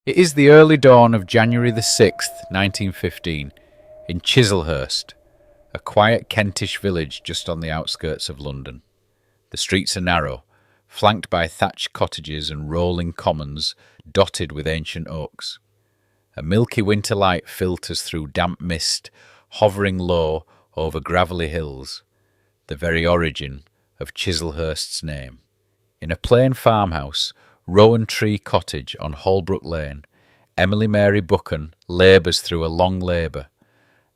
It is the early dawn of January the 6th, 1915, in Chislehurst, a quiet Kentish village just on the outskirts of London. The streets are narrow, flanked by thatched cottages and rolling commons dotted with ancient oaks. A milky winter light filters through damp mist, hovering low over gravelly hills, the very origin of Chislehurst's name. In a plain farmhouse, Rowan Tree Cottage on Holbrook Lane, Emily Mary Buchan labours through a long labour.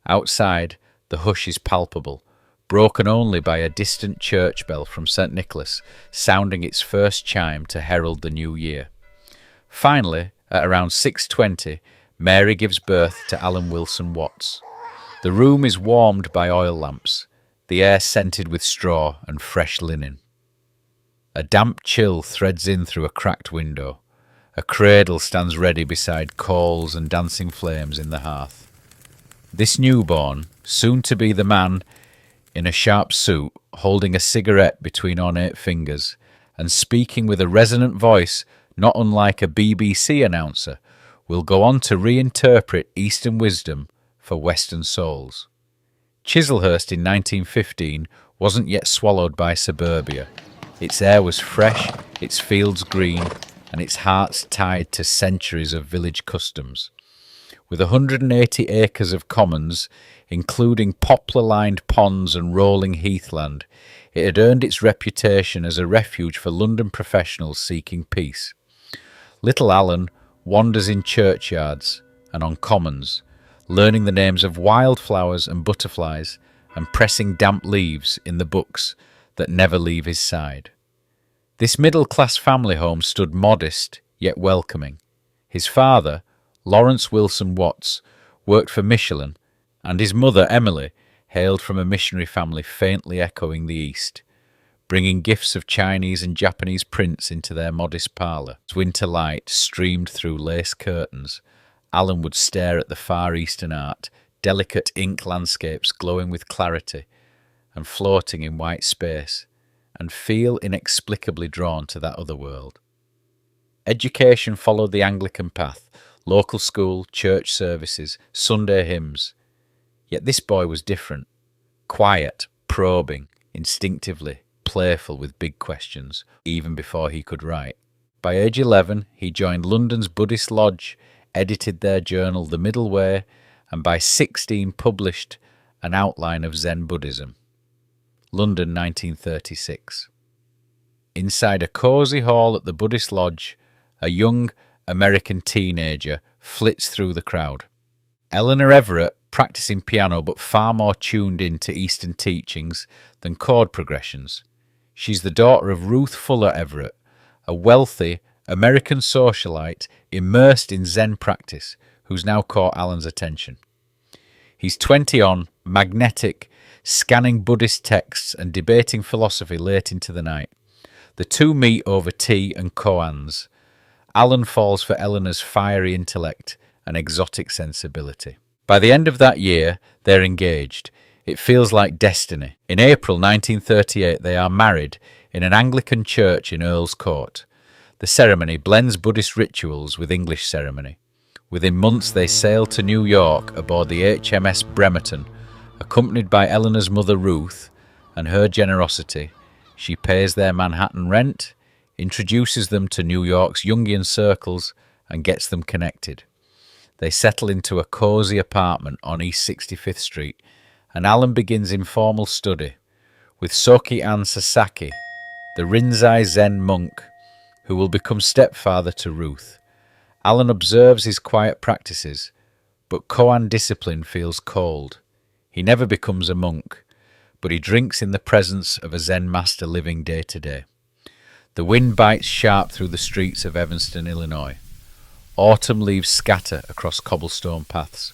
Outside, the hush is palpable, broken only by a distant church bell from St. Nicholas sounding its first chime to herald the new year. Finally, at around 6:20, Mary gives birth to Alan Wilson Watts. The room is warmed by oil lamps, the air scented with straw and fresh linen. A damp chill threads in through a cracked window. A cradle stands ready beside coals and dancing flames in the hearth. This newborn, soon to be the man in a sharp suit, holding a cigarette between ornate fingers, and speaking with a resonant voice not unlike a BBC announcer, will go on to reinterpret Eastern wisdom for Western souls. Chislehurst in 1915 wasn't yet swallowed by suburbia. Its air was fresh, its fields green, and its hearts tied to centuries of village customs. With 180 acres of commons, including poplar-lined ponds and rolling heathland, it had earned its reputation as a refuge for London professionals seeking peace. Little Alan wanders in churchyards and on commons, learning the names of wildflowers and butterflies and pressing damp leaves in the books that never leave his side. This middle-class family home stood modest yet welcoming. His father, Lawrence Wilson Watts, worked for Michelin, and his mother, Emily, hailed from a missionary family faintly echoing the East, bringing gifts of Chinese and Japanese prints into their modest parlour. As winter light streamed through lace curtains, Alan would stare at the Far Eastern art, delicate ink landscapes glowing with clarity and floating in white space, and feel inexplicably drawn to that other world. Education followed the Anglican path, local school, church services, Sunday hymns. Yet this boy was different, quiet, probing, instinctively playful with big questions, even before he could write. By age 11, he joined London's Buddhist Lodge, edited their journal The Middle Way, and by 16 published an outline of Zen Buddhism. London, 1936. Inside a cosy hall at the Buddhist Lodge, a young American teenager flits through the crowd. Eleanor Everett, practicing piano but far more tuned in to Eastern teachings than chord progressions. She's the daughter of Ruth Fuller Everett, a wealthy American socialite immersed in Zen practice, who's now caught Alan's attention. He's 20 on, magnetic, scanning Buddhist texts and debating philosophy late into the night. The two meet over tea and koans. Alan falls for Eleanor's fiery intellect and exotic sensibility. By the end of that year, they're engaged. It feels like destiny. In April 1938, they are married in an Anglican church in Earl's Court. The ceremony blends Buddhist rituals with English ceremony. Within months, they sail to New York aboard the HMS Bremerton. Accompanied by Eleanor's mother Ruth and her generosity, she pays their Manhattan rent, introduces them to New York's Jungian circles, and gets them connected. They settle into a cosy apartment on East 65th Street, and Alan begins informal study with Soki Ann Sasaki, the Rinzai Zen monk who will become stepfather to Ruth. Alan observes his quiet practices, but koan discipline feels cold. He never becomes a monk, but he drinks in the presence of a Zen master living day to day. The wind bites sharp through the streets of Evanston, Illinois. Autumn leaves scatter across cobblestone paths.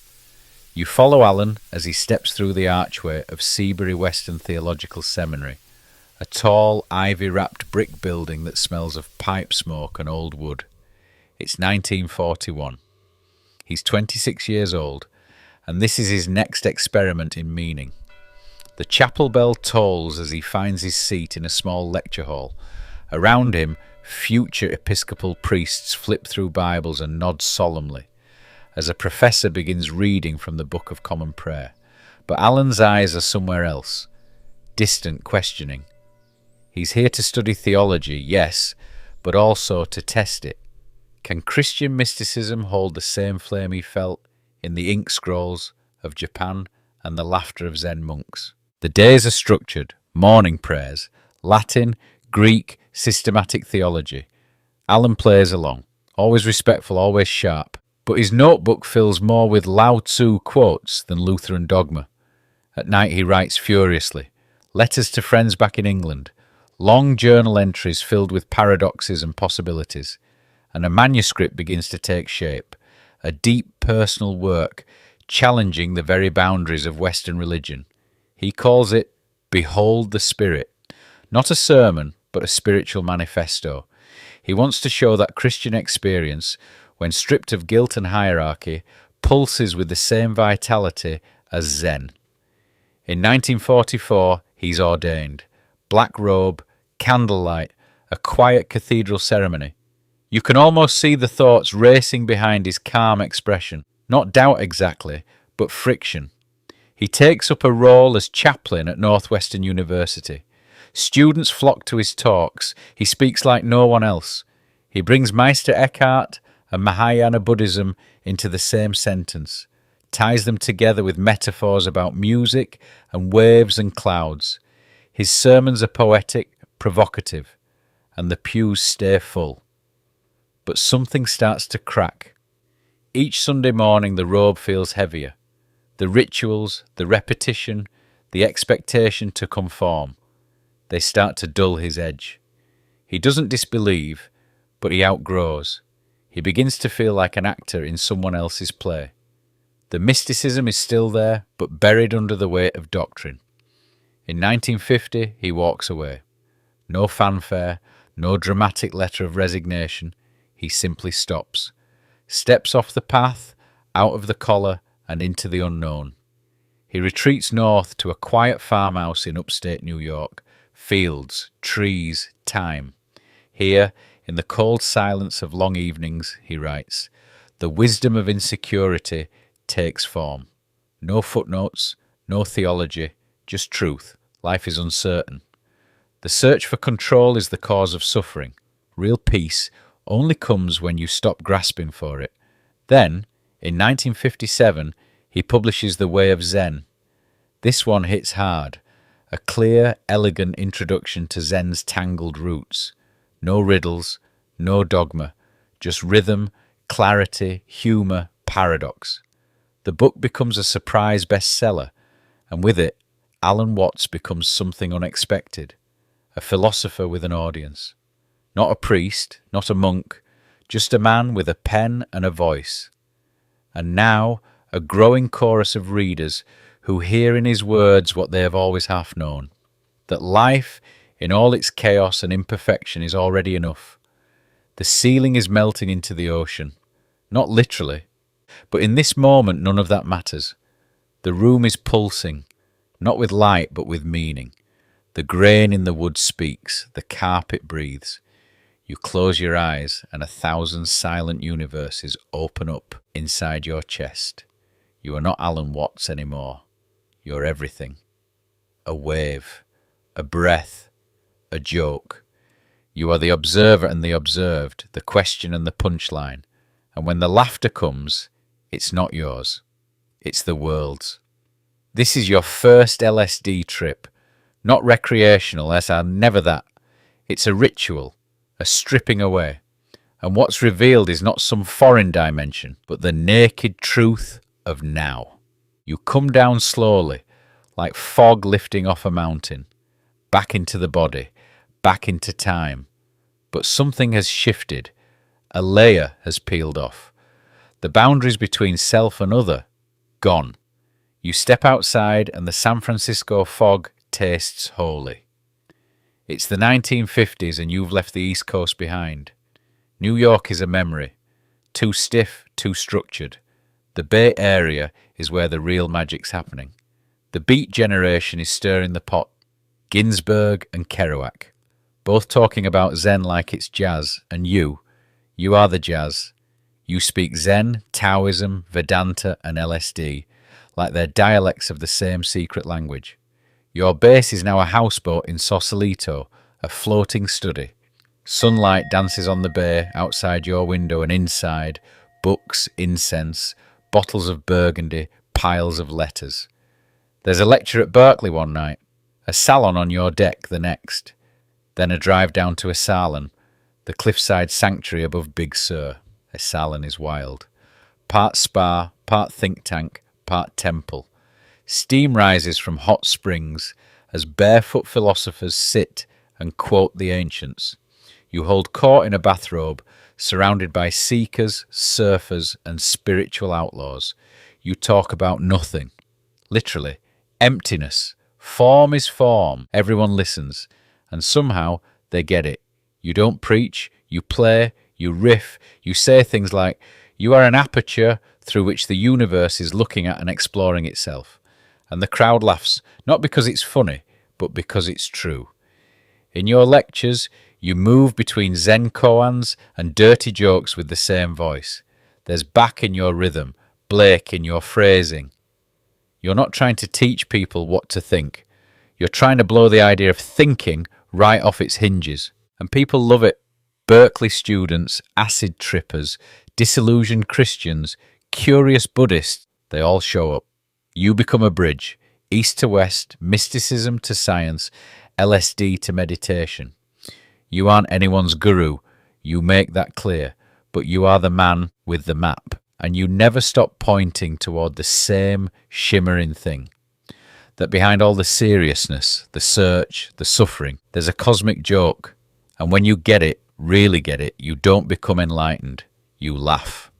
You follow Alan as he steps through the archway of Seabury Western Theological Seminary, a tall, ivy-wrapped brick building that smells of pipe smoke and old wood. It's 1941. He's 26 years old, and this is his next experiment in meaning. The chapel bell tolls as he finds his seat in a small lecture hall. Around him, Future Episcopal priests flip through Bibles and nod solemnly as a professor begins reading from the Book of Common Prayer. But Alan's eyes are somewhere else, distant, questioning. He's here to study theology, yes, but also to test it. Can Christian mysticism hold the same flame he felt in the ink scrolls of Japan and the laughter of Zen monks? The days are structured, morning prayers, Latin, Greek, systematic theology. Alan plays along, always respectful, always sharp. But his notebook fills more with Lao Tzu quotes than Lutheran dogma. At night he writes furiously, letters to friends back in England, long journal entries filled with paradoxes and possibilities, and a manuscript begins to take shape, a deep personal work challenging the very boundaries of Western religion. He calls it Behold the Spirit, not a sermon, but a spiritual manifesto. He wants to show that Christian experience, when stripped of guilt and hierarchy, pulses with the same vitality as Zen. In 1944, he's ordained. Black robe, candlelight, a quiet cathedral ceremony. You can almost see the thoughts racing behind his calm expression. Not doubt exactly, but friction. He takes up a role as chaplain at Northwestern University. Students flock to his talks. He speaks like no one else. He brings Meister Eckhart and Mahayana Buddhism into the same sentence, ties them together with metaphors about music and waves and clouds. His sermons are poetic, provocative, and the pews stay full. But something starts to crack. Each Sunday morning the robe feels heavier. The rituals, the repetition, the expectation to conform, they start to dull his edge. He doesn't disbelieve, but he outgrows. He begins to feel like an actor in someone else's play. The mysticism is still there, but buried under the weight of doctrine. In 1950, he walks away. No fanfare, no dramatic letter of resignation. He simply stops, steps off the path, out of the collar, and into the unknown. He retreats north to a quiet farmhouse in upstate New York. Fields, trees, time. Here, in the cold silence of long evenings, he writes, the wisdom of insecurity takes form. No footnotes, no theology, just truth. Life is uncertain. The search for control is the cause of suffering. Real peace only comes when you stop grasping for it. Then, in 1957, he publishes The Way of Zen. This one hits hard. A clear, elegant introduction to Zen's tangled roots. No riddles, no dogma, just rhythm, clarity, humour, paradox. The book becomes a surprise bestseller, and with it, Alan Watts becomes something unexpected. A philosopher with an audience. Not a priest, not a monk, just a man with a pen and a voice. And now, a growing chorus of readers who hear in his words what they have always half known, that life, in all its chaos and imperfection, is already enough. The ceiling is melting into the ocean, not literally, but in this moment none of that matters. The room is pulsing, not with light but with meaning. The grain in the wood speaks, the carpet breathes. You close your eyes and 1,000 silent universes open up inside your chest. You are not Alan Watts anymore. You're everything. A wave, a breath, a joke. You are the observer and the observed, the question and the punchline. And when the laughter comes, it's not yours. It's the world's. This is your first LSD trip. Not recreational, as are never that. It's a ritual, a stripping away. And what's revealed is not some foreign dimension, but the naked truth of now. You come down slowly, like fog lifting off a mountain, back into the body, back into time. But something has shifted. A layer has peeled off. The boundaries between self and other, gone. You step outside and the San Francisco fog tastes holy. It's the 1950s and you've left the East Coast behind. New York is a memory. Too stiff, too structured. The Bay Area is where the real magic's happening. The Beat generation is stirring the pot. Ginsberg and Kerouac. both talking about Zen like it's jazz, and you are the jazz. You speak Zen, Taoism, Vedanta, and LSD, like they're dialects of the same secret language. Your base is now a houseboat in Sausalito, a floating study. Sunlight dances on the bay outside your window and inside, books, incense, bottles of burgundy, piles of letters. There's a lecture at Berkeley one night, a salon on your deck the next, then a drive down to a salon, the cliffside sanctuary above Big Sur. A salon is wild. Part spa, part think tank, part temple. Steam rises from hot springs as barefoot philosophers sit and quote the ancients. You hold court in a bathrobe, surrounded by seekers, surfers, and spiritual outlaws. You talk about nothing. Literally, emptiness. Form is form. Everyone listens. And somehow they get it. You don't preach, you play, you riff, you say things like, you are an aperture through which the universe is looking at and exploring itself. And the crowd laughs, not because it's funny, but because it's true. In your lectures, you move between Zen koans and dirty jokes with the same voice. There's Bach in your rhythm, Blake in your phrasing. You're not trying to teach people what to think. You're trying to blow the idea of thinking right off its hinges. And people love it. Berkeley students, acid trippers, disillusioned Christians, curious Buddhists, they all show up. You become a bridge, east to west, mysticism to science, LSD to meditation. You aren't anyone's guru, you make that clear, but you are the man with the map, and you never stop pointing toward the same shimmering thing. That behind all the seriousness, the search, the suffering, there's a cosmic joke, and when you get it, really get it, you don't become enlightened, you laugh.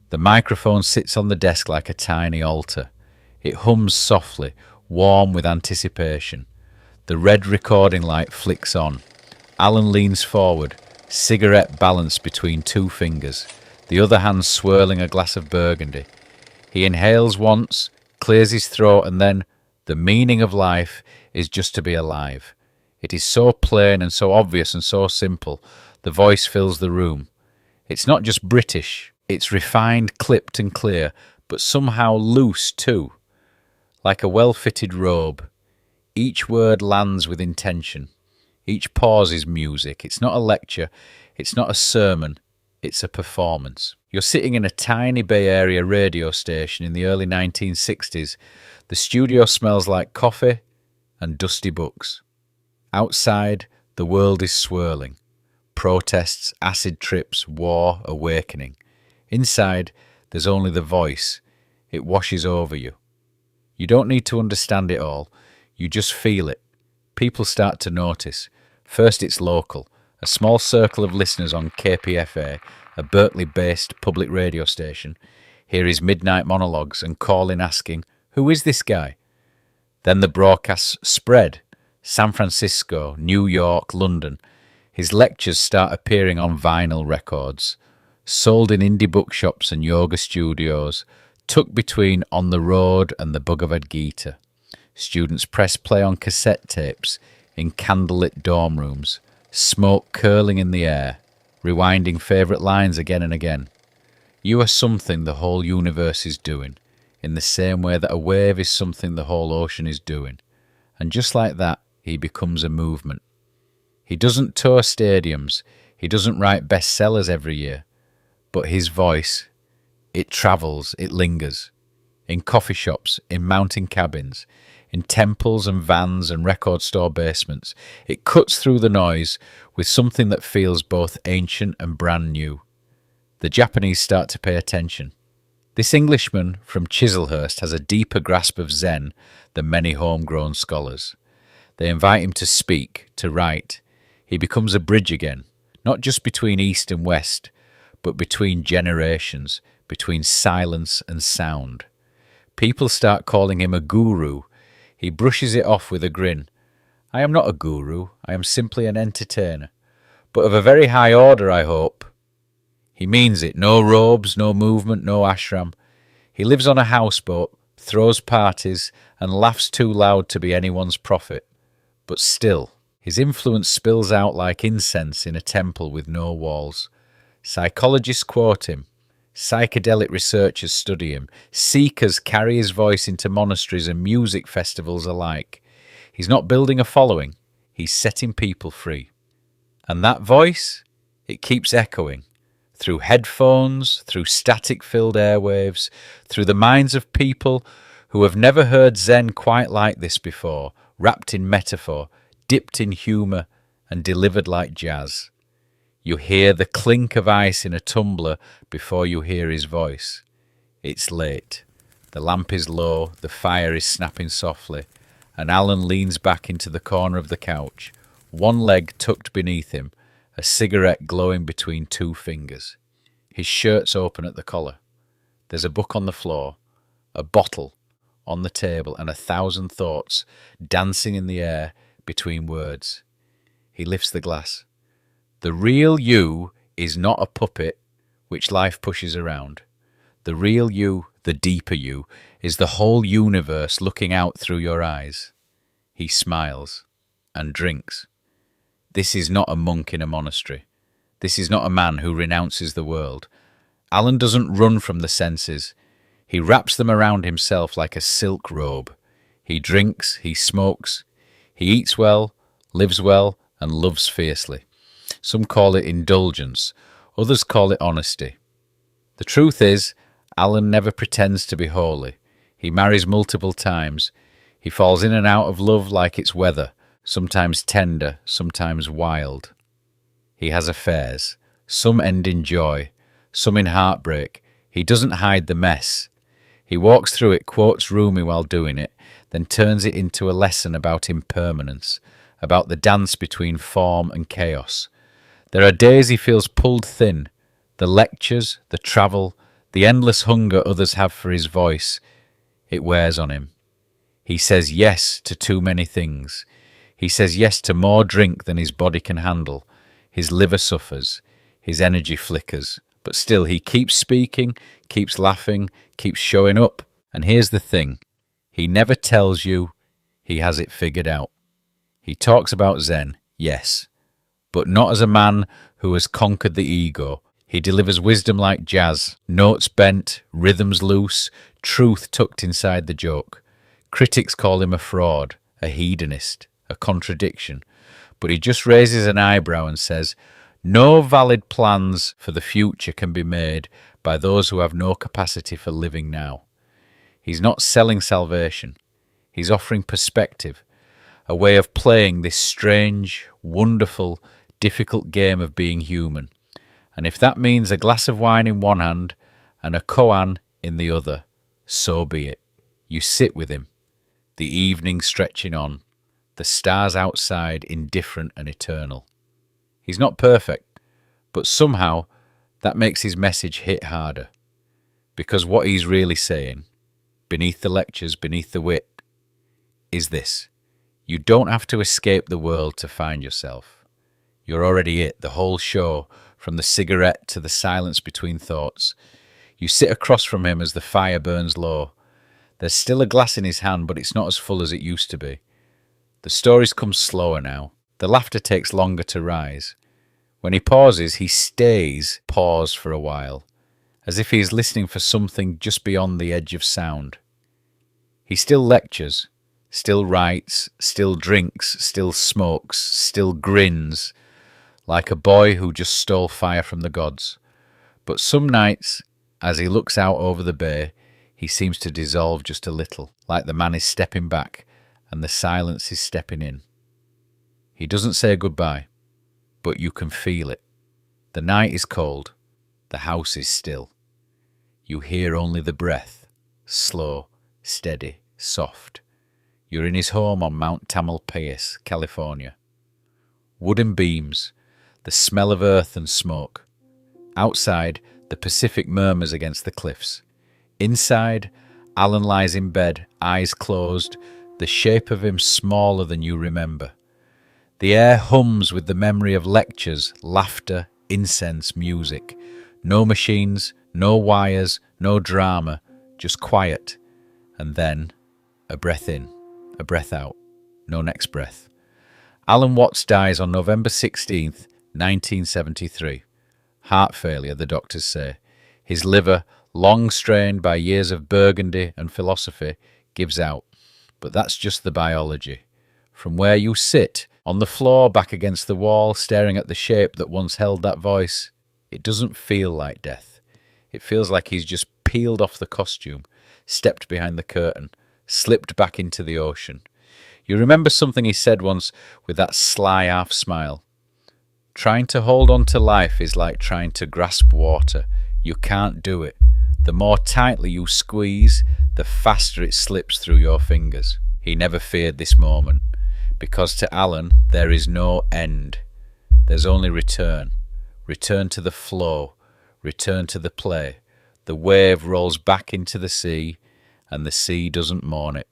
The microphone sits on the desk like a tiny altar. It hums softly, warm with anticipation. The red recording light flicks on. Alan leans forward, cigarette balanced between two fingers, the other hand swirling a glass of burgundy. He inhales once, clears his throat, and then, the meaning of life is just to be alive. It is so plain and so obvious and so simple, the voice fills the room. It's not just British, it's refined, clipped and clear, but somehow loose too. Like a well-fitted robe. Each word lands with intention. Each pause is music. It's not a lecture. It's not a sermon. It's a performance. You're sitting in a tiny Bay Area radio station in the early 1960s. The studio smells like coffee and dusty books. Outside, the world is swirling. Protests, acid trips, war, awakening. Inside, there's only the voice. It washes over you. You don't need to understand it all. You just feel it. People start to notice. First it's local, a small circle of listeners on KPFA, a Berkeley-based public radio station, hear his midnight monologues and call in asking, who is this guy? Then the broadcasts spread. San Francisco, New York, London. His lectures start appearing on vinyl records, sold in indie bookshops and yoga studios, tucked between On the Road and the Bhagavad Gita. Students press play on cassette tapes in candlelit dorm rooms, smoke curling in the air, rewinding favourite lines again and again. You are something the whole universe is doing, in the same way that a wave is something the whole ocean is doing. And just like that, he becomes a movement. He doesn't tour stadiums, he doesn't write bestsellers every year, but his voice, it travels, it lingers. In coffee shops, in mountain cabins, in temples and vans and record store basements, it cuts through the noise with something that feels both ancient and brand new. The Japanese start to pay attention. This Englishman from Chislehurst has a deeper grasp of Zen than many homegrown scholars. They invite him to speak, to write. He becomes a bridge again, not just between East and West, but between generations, between silence and sound. People start calling him a guru. He brushes it off with a grin. I am not a guru, I am simply an entertainer, but of a very high order, I hope. He means it, no robes, no movement, no ashram. He lives on a houseboat, throws parties, and laughs too loud to be anyone's prophet. But still, His influence spills out like incense in a temple with no walls. Psychologists quote him. Psychedelic researchers study him. Seekers carry his voice into monasteries and music festivals alike. He's not building a following. He's setting people free. And that voice, it keeps echoing. Through headphones, through static-filled airwaves, through the minds of people who have never heard Zen quite like this before, wrapped in metaphor, dipped in humour, and delivered like jazz. You hear the clink of ice in a tumbler before you hear his voice. It's late. The lamp is low, the fire is snapping softly, and Alan leans back into the corner of the couch, one leg tucked beneath him, a cigarette glowing between two fingers. His shirt's open at the collar. There's a book on the floor, a bottle on the table, and 1,000 thoughts dancing in the air between words. He lifts the glass. The real you is not a puppet which life pushes around. The real you, the deeper you, is the whole universe looking out through your eyes. He smiles and drinks. This is not a monk in a monastery. This is not a man who renounces the world. Alan doesn't run from the senses. He wraps them around himself like a silk robe. He drinks, he smokes, he eats well, lives well, and loves fiercely. Some call it indulgence, others call it honesty. The truth is, Alan never pretends to be holy. He marries multiple times. He falls in and out of love like it's weather, sometimes tender, sometimes wild. He has affairs. Some end in joy, some in heartbreak. He doesn't hide the mess. He walks through it, quotes Rumi while doing it, then turns it into a lesson about impermanence, about the dance between form and chaos. There are days he feels pulled thin. The lectures, the travel, the endless hunger others have for his voice, it wears on him. He says yes to too many things. He says yes to more drink than his body can handle. His liver suffers. His energy flickers. But still, he keeps speaking, keeps laughing, keeps showing up. And here's the thing. He never tells you he has it figured out. He talks about Zen, yes, but not as a man who has conquered the ego. He delivers wisdom like jazz, notes bent, rhythms loose, truth tucked inside the joke. Critics call him a fraud, a hedonist, a contradiction, but he just raises an eyebrow and says, no valid plans for the future can be made by those who have no capacity for living now. He's not selling salvation. He's offering perspective, a way of playing this strange, wonderful, difficult game of being human. And if that means a glass of wine in one hand and a koan in the other, so be it. You sit with him, the evening stretching on, the stars outside indifferent and eternal. He's not perfect, but somehow that makes his message hit harder. Because what he's really saying, beneath the lectures, beneath the wit, is this. You don't have to escape the world to find yourself. You're already it, the whole show, from the cigarette to the silence between thoughts. You sit across from him as the fire burns low. There's still a glass in his hand, but it's not as full as it used to be. The stories come slower now. The laughter takes longer to rise. When he pauses, he stays paused for a while, as if he is listening for something just beyond the edge of sound. He still lectures, still writes, still drinks, still smokes, still grins, like a boy who just stole fire from the gods. But some nights, as he looks out over the bay, he seems to dissolve just a little, like the man is stepping back and the silence is stepping in. He doesn't say goodbye, but you can feel it. The night is cold, the house is still. You hear only the breath, slow, steady, soft. You're in his home on Mount Tamalpais, California. Wooden beams, the smell of earth and smoke. Outside, the Pacific murmurs against the cliffs. Inside, Alan lies in bed, eyes closed, the shape of him smaller than you remember. The air hums with the memory of lectures, laughter, incense, music. No machines, no wires, no drama, just quiet. And then, a breath in, a breath out, no next breath. Alan Watts dies on November 16th, 1973. Heart failure, the doctors say. His liver, long strained by years of Burgundy and philosophy, gives out. But that's just the biology. From where you sit, on the floor back against the wall, staring at the shape that once held that voice, it doesn't feel like death. It feels like he's just peeled off the costume, stepped behind the curtain, slipped back into the ocean. You remember something he said once with that sly half smile. Trying to hold on to life is like trying to grasp water. You can't do it. The more tightly you squeeze, the faster it slips through your fingers. He never feared this moment, because to Alan there is no end. There's only return. Return to the flow. Return to the play. The wave rolls back into the sea, and the sea doesn't mourn it.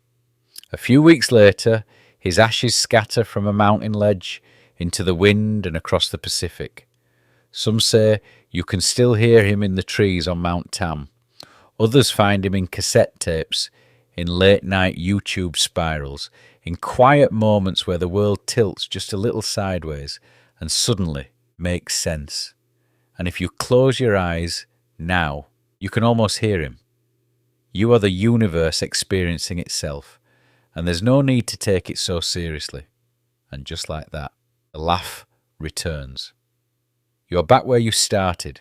A few weeks later, his ashes scatter from a mountain ledge into the wind and across the Pacific. Some say you can still hear him in the trees on Mount Tam. Others find him in cassette tapes, in late-night YouTube spirals, in quiet moments where the world tilts just a little sideways and suddenly makes sense. And if you close your eyes now, you can almost hear him. You are the universe experiencing itself, and there's no need to take it so seriously. And just like that, the laugh returns. You're back where you started,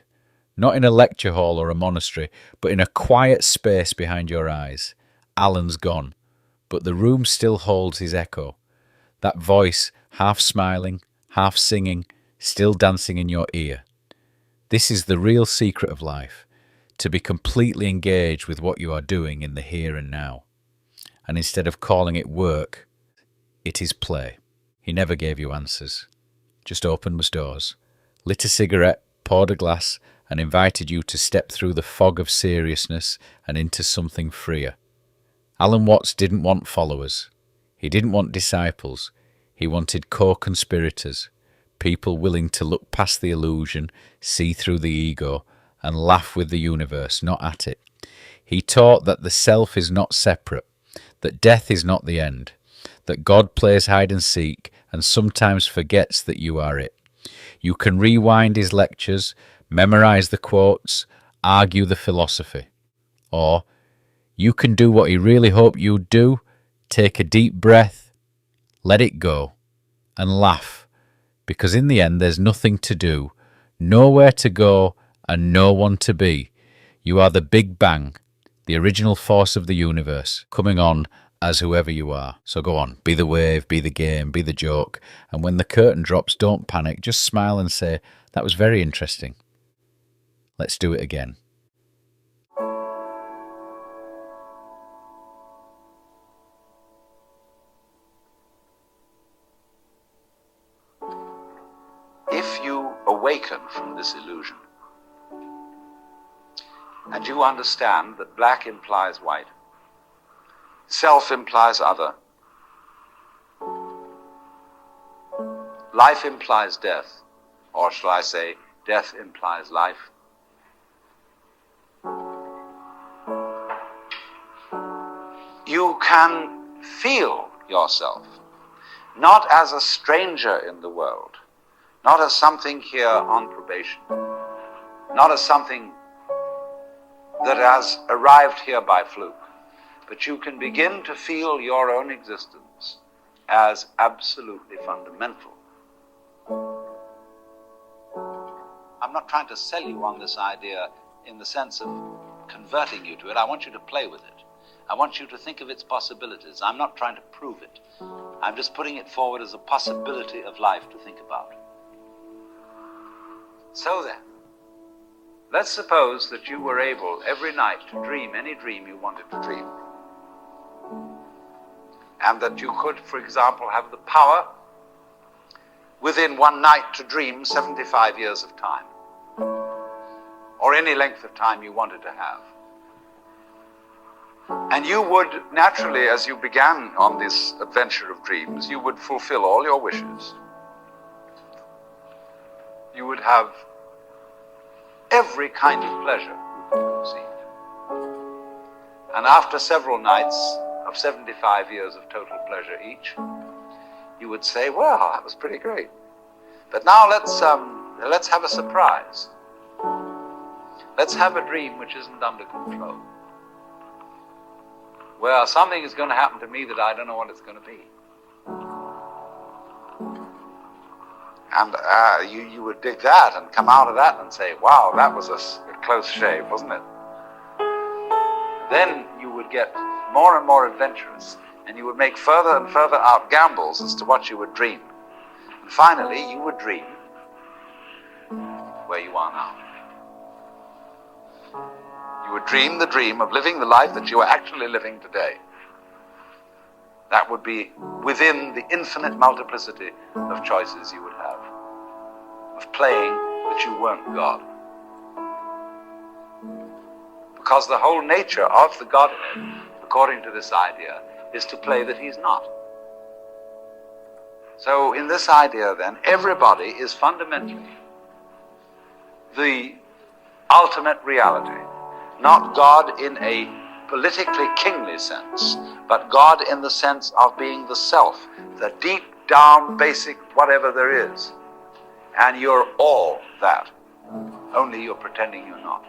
not in a lecture hall or a monastery, but in a quiet space behind your eyes. Alan's gone, but the room still holds his echo. That voice, half smiling, half singing, still dancing in your ear. This is the real secret of life, to be completely engaged with what you are doing in the here and now. And instead of calling it work, it is play. He never gave you answers, just opened his doors, lit a cigarette, poured a glass, and invited you to step through the fog of seriousness and into something freer. Alan Watts didn't want followers. He didn't want disciples. He wanted co-conspirators, people willing to look past the illusion, see through the ego, and laugh with the universe, not at it. He taught that the self is not separate, that death is not the end, that God plays hide and seek and sometimes forgets that you are it. You can rewind his lectures, memorize the quotes, argue the philosophy. Or you can do what he really hoped you'd do, take a deep breath, let it go, and laugh, because in the end there's nothing to do, nowhere to go, and no one to be. You are the Big Bang, the original force of the universe, coming on as whoever you are. So go on, be the wave, be the game, be the joke, and when the curtain drops, don't panic, just smile and say, that was very interesting. Let's do it again. If you awaken from this illusion, and you understand that black implies white, self implies other, life implies death, or shall I say, death implies life, you can feel yourself not as a stranger in the world, not as something here on probation, not as something that has arrived here by fluke, but you can begin to feel your own existence as absolutely fundamental. I'm not trying to sell you on this idea in the sense of converting you to it. I want you to play with it. I want you to think of its possibilities. I'm not trying to prove it. I'm just putting it forward as a possibility of life to think about. So then, let's suppose that you were able every night to dream any dream you wanted to dream. And that you could, for example, have the power within one night to dream 75 years of time, or any length of time you wanted to have. And you would naturally, as you began on this adventure of dreams, you would fulfill all your wishes. You would have every kind of pleasure you could conceive. And after several nights of 75 years of total pleasure each, you you would say, well, that was pretty great. But now let's have a surprise. Let's have a dream which isn't under control, where something is going to happen to me that I don't know what it's going to be. And you would dig that and come out of that and say, wow, that was a close shave, wasn't it? Then you would get more and more adventurous, and you would make further and further out gambles as to what you would dream. And finally, you would dream where you are now. You would dream the dream of living the life that you are actually living today. That would be within the infinite multiplicity of choices you would have, of playing that you weren't God. Because the whole nature of the Godhead, according to this idea, is to play that he's not. So in this idea then, everybody is fundamentally the ultimate reality. Not God in a politically kingly sense, but God in the sense of being the self, the deep down basic whatever there is. And you're all that, only you're pretending you're not.